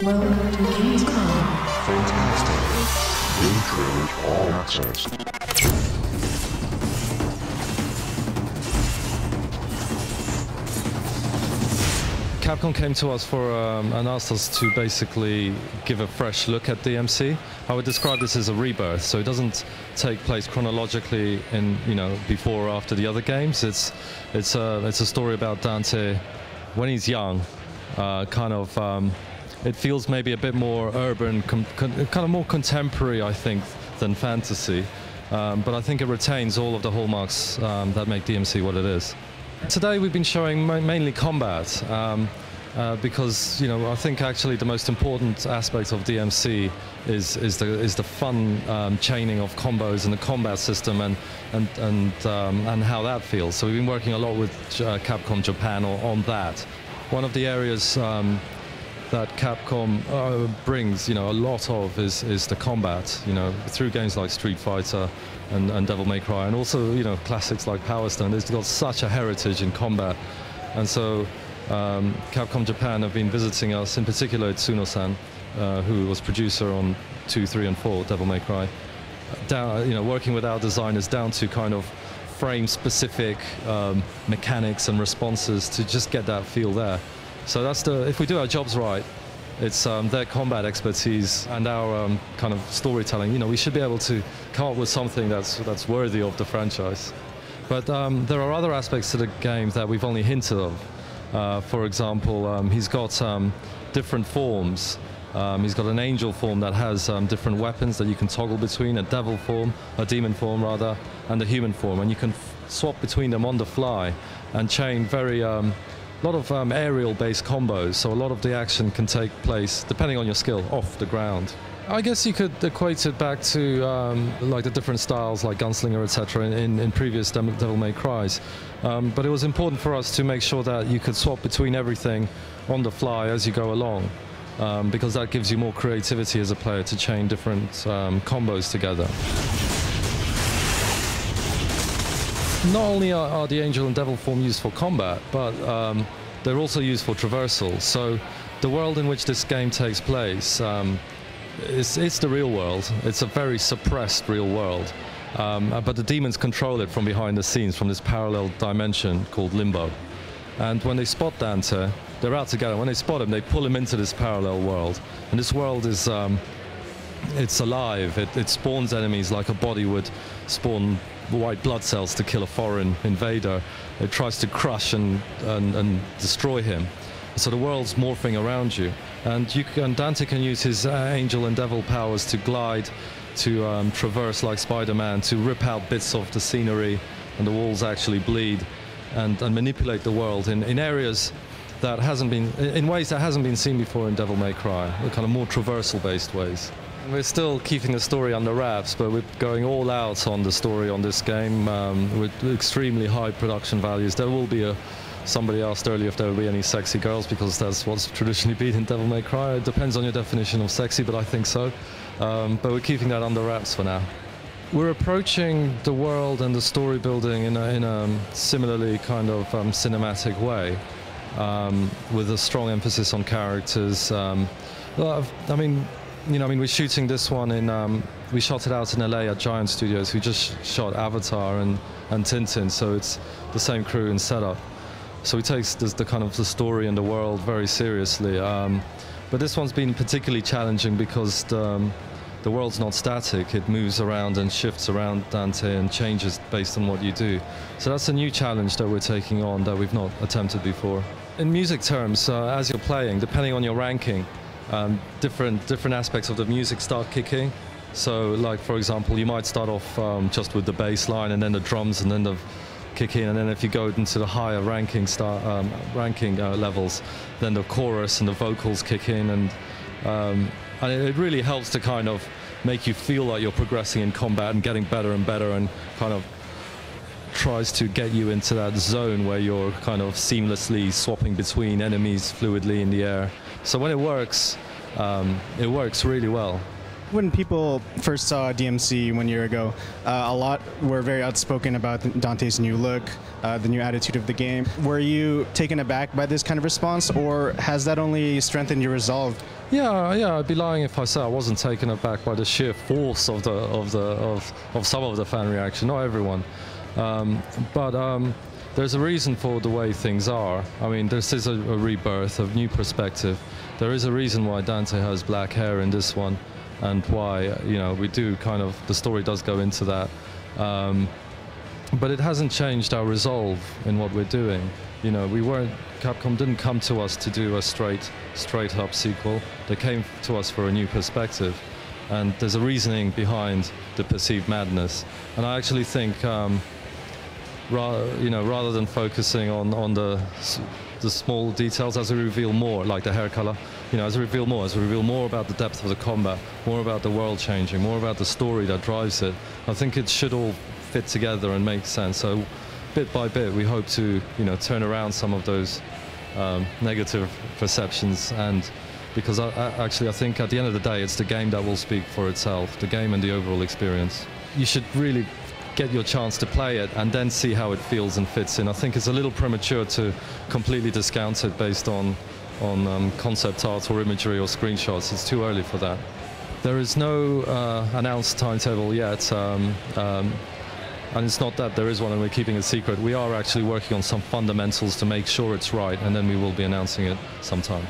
Welcome to Gamescom. Fantastic. Game trailers all access. Capcom came to us and asked us to basically give a fresh look at DmC. I would describe this as a rebirth, so it doesn't take place chronologically in, before or after the other games. It's a story about Dante when he's young, it feels maybe a bit more urban, kind of more contemporary, I think, than fantasy. But I think it retains all of the hallmarks that make DmC what it is. Today we've been showing mainly combat, because I think actually the most important aspect of DmC is the fun chaining of combos and the combat system and how that feels. So we've been working a lot with Capcom Japan on that. One of the areas that Capcom brings, a lot of is the combat, through games like Street Fighter and Devil May Cry, and also, classics like Power Stone. It's got such a heritage in combat, and so Capcom Japan have been visiting us, in particular Tsuno-san, who was producer on 2, 3, and 4 Devil May Cry, working with our designers down to kind of frame-specific mechanics and responses to just get that feel there. So if we do our jobs right, it's their combat expertise and our kind of storytelling. We should be able to come up with something that's worthy of the franchise. But there are other aspects to the game that we've only hinted of. For example, he's got different forms. He's got an angel form that has different weapons that you can toggle between, a devil form, a demon form rather, and a human form, and you can swap between them on the fly and chain a lot of aerial-based combos, so a lot of the action can take place, depending on your skill, off the ground. I guess you could equate it back to like the different styles, like Gunslinger, etc., in previous Devil May Cries. But it was important for us to make sure that you could swap between everything on the fly as you go along, because that gives you more creativity as a player to chain different combos together. Not only are the Angel and Devil form used for combat, but they're also used for traversal. So the world in which this game takes place, it's the real world. It's a very suppressed real world. But the demons control it from behind the scenes, from this parallel dimension called Limbo. And when they spot Dante, they're out together. When they spot him, they pull him into this parallel world. And this world is it's alive. It spawns enemies like a body would spawn white blood cells to kill a foreign invader. It tries to crush and destroy him. So the world's morphing around you, and Dante can use his angel and devil powers to glide, to traverse like Spider-Man, to rip out bits of the scenery, and the walls actually bleed, and manipulate the world in areas that hasn't been, in ways that hasn't been seen before in Devil May Cry, kind of more traversal-based ways. We're still keeping the story under wraps, but we're going all out on the story on this game with extremely high production values. There will be somebody asked earlier if there will be any sexy girls, because that's what's traditionally been in Devil May Cry. It depends on your definition of sexy, but I think so. But we're keeping that under wraps for now. We're approaching the world and the story building in a similarly kind of cinematic way, with a strong emphasis on characters. We're shooting this one we shot it out in LA at Giant Studios, who just shot Avatar and Tintin, so it's the same crew and setup. So we take the kind of the story and the world very seriously. But this one's been particularly challenging because the world's not static. It moves around and shifts around Dante and changes based on what you do. So that's a new challenge that we're taking on that we've not attempted before. In music terms, as you're playing, depending on your ranking, different aspects of the music start kicking. So, like for example, you might start off just with the bass line, and then the drums, and then the kick in, and then if you go into the higher ranking levels, then the chorus and the vocals kick in, and it really helps to kind of make you feel like you're progressing in combat and getting better and better, and kind of tries to get you into that zone where you're kind of seamlessly swapping between enemies fluidly in the air. So when it works really well. When people first saw DmC 1 year ago, a lot were very outspoken about Dante's new look, the new attitude of the game. Were you taken aback by this kind of response, or has that only strengthened your resolve Yeah, I'd be lying if I said I wasn't taken aback by the sheer force of some of the fan reaction. Not everyone, but there's a reason for the way things are. I mean, this is a rebirth, a new perspective. There is a reason why Dante has black hair in this one, and why, you know, we do kind of, the story does go into that. But it hasn't changed our resolve in what we're doing. You know, Capcom didn't come to us to do a straight up sequel. They came to us for a new perspective. And there's a reasoning behind the perceived madness. And I actually think, rather than focusing on the small details, as we reveal more, like the hair color, you know, as we reveal more about the depth of the combat, more about the world changing, more about the story that drives it, I think it should all fit together and make sense. So bit by bit, we hope to, you know, turn around some of those negative perceptions. And because I think at the end of the day, it's the game that will speak for itself, the game and the overall experience. You should really get your chance to play it and then see how it feels and fits in. I think it's a little premature to completely discount it based on concept art or imagery or screenshots. It's too early for that. There is no announced timetable yet, and it's not that there is one and we're keeping it secret. We are actually working on some fundamentals to make sure it's right, and then we will be announcing it sometime.